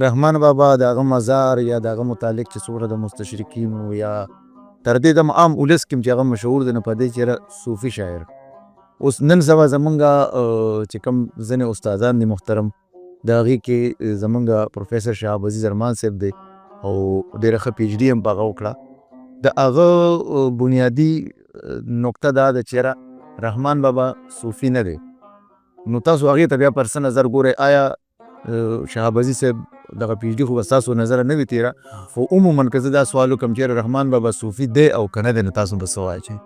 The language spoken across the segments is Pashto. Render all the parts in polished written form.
رحمان بابا د هغه مزار یا د هغه متعلق چې څومره د مستشرقینو یا تر دې د عام ولس کې چې هغه مشهور دی نو په دې چې صوفي شاعر. اوس نن سبا زمونږ چې کوم ځینې استادان دي محترم د هغې کې زمونږ پروفیسر شهاب عزیز ارمان صاحب دی او ډېره ښه پی ایچ ډي هم په هغه وکړه. د هغه بنیادي نقطه دا ده چې یاره رحمان بابا صوفي نه دی. نو تاسو هغې ته بیا پر څه نظر ګورئ؟ آیا شهاب عزیز صاحب دغه پی ایچ ډي خو به ستاسو نظره نه وي تیره، خو عموما که زه دا سوال وکړم چې رحمان بابا صوفي دی او که نه دی نو تاسو به څه وایئ؟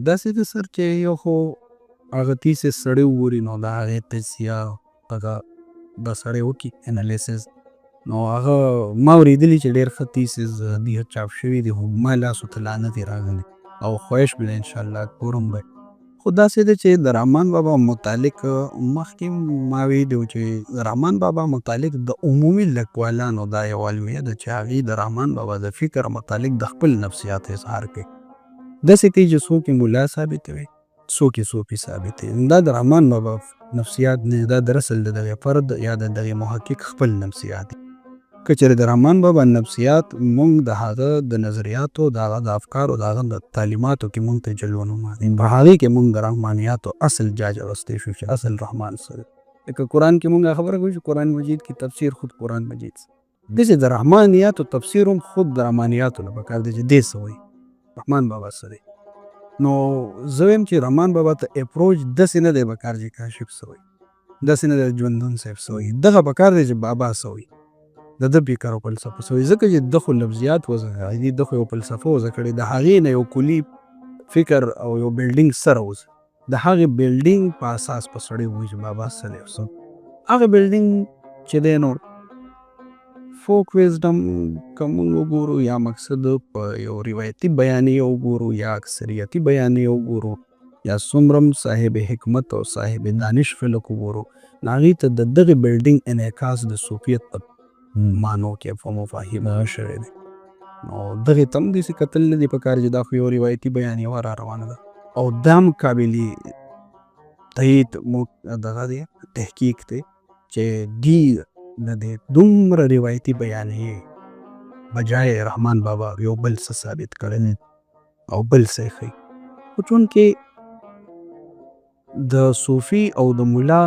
داسې ده سر چې یو خو هغه تیسس سړی وګوري نو د هغې تجزیه هغه به سړی وکړي انالیسس. نو هغه ما اورېدلي چې ډېر ښه تیسس دي چاپ شوي دي، خو ما لاسو ته لا نه دي راغلي او خواهش به ده انشاءالله ګورم به. خو داسې ده چې د رحمان بابا متعلق مخکې ما ویلي وو چې د رحمان بابا متعلق د عمومي لیکوالانو دا یو المیه ده چې هغې د رحمان بابا د فکر متعلق د خپل نفسیات اظهار کوي. داسې کوي چې څوک یې ملا ثابتوي، څوک یې صوفي ثابتوي. دا د رحمان بابا نفسیات نه، دا در اصل د دغې فرد یا د دغې محقق خپل نفسیات دي. که چېرې د رحمان بابا نفسیات مونږ د هغه د نظریاتو، د هغه د افکارو، د هغه د تعلیماتو کې مونږ ته جلوه په هغې کې مونږ د رحمانیاتو اصل جاج اخیستی شو چې اصل رحمان څه دی. لکه قرآن کې مونږ خبره کوو چې قرآن مجید کې تفسیر خود قرآن مجید داسې د رحمانیاتو تفسیر هم خود د رحمانیاتو نه پکار دی چې دې څه وایي رحمان بابا څه دی. نو زه وایم چې رحمان بابا ته اپروچ داسې نه دی پکار چې کاشف څه وایي، داسې نه دی ژوندون صاحب څه وایي، دغه پکار دی چې بابا څه وایي، د ده فکر او فلسفه څه وایي. ځکه چې ده خو لفظیات وضع دي، ده خو یو فلسفه وضع کړې، د هغې نه یو کلي فکر او یو بلډینګ سره وضع، د هغې بلډینګ په اساس په سړی وایي چې بابا څه دی او څه. هغه بلډینګ چې دی نو فوک ویزډم که موږ وګورو یا مقصد په یو روایتي بیانیه وګورو یا اکثریتي بیانیه وګورو یا څومره هم صاحب حکمت او صاحب دانش فلک وګورو، نو هغې ته د دغې بلډینګ انعکاس د صوفیت په معنو کې په مفاهیمو شوی دی. نو دغې ته هم داسې کتل نه دي پکار چې دا خو یو روایتي بیانیه را روانه ده او دا هم قابل تایید دغه دی تحقیق دی چې دی د دې دومره روایتي بیانیې بجای رحمان بابا یو بل څه ثابت کړی او بل څه یې ښیي. خو چونکې د صوفي او د ملا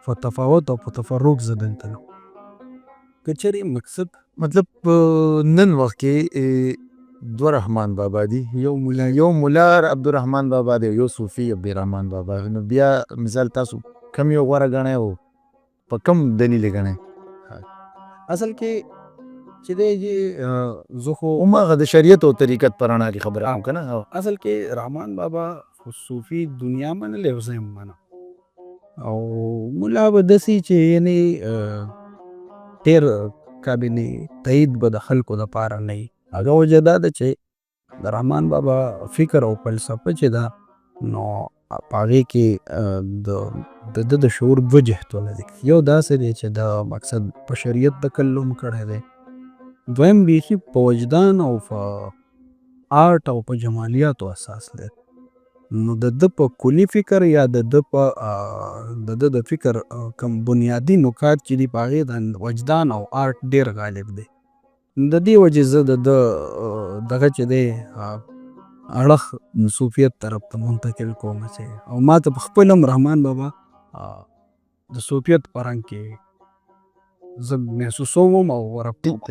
په تفاوت او په تفرق زه دلته نه که چېرې مقصد مطلب نن وخت کې دوه رحمان بابا دي، یو ملا عبدالرحمان بابا دی، یو صوفي عبدالرحمان بابا. نو بیا مثال تاسو کم یو غوره ګڼئ او په کم دلیل یې ګڼئ؟ اصل کې چې دی زه خو هماغه د شریعت او طریقت په رڼا کې خبره کوم که نه. اصل کې رحمان بابا خو صوفي دنیا منلې او زه یې منم، او ملا به داسې چې یعنې ډېر قابل تایید به د خلکو دپاره نه وي. هغه وجه دا ده چې د رحمان بابا فکر او فلسفه چې ده نو په هغې کې د ده د شعور دوه جهتونه دي. یو داسې دی چې د مقصد په شریعت تکلم کړی دی، دویم بیخي په وجدان او په آرټ او په جمالیاتو اساس دی. نو د ده په کلي فکر یا د ده په د ده د فکر کوم بنیادي نکات چې دي په هغې د وجدان او آرټ ډېر غالب دی. د دې وجې زه د ده دغه چې دی اړخ صوفیت طرف ته منتقل کوم چې او ما ته په خپل هم رحمان بابا د صوفیت په رنګ کې زه محسوسوم او ربط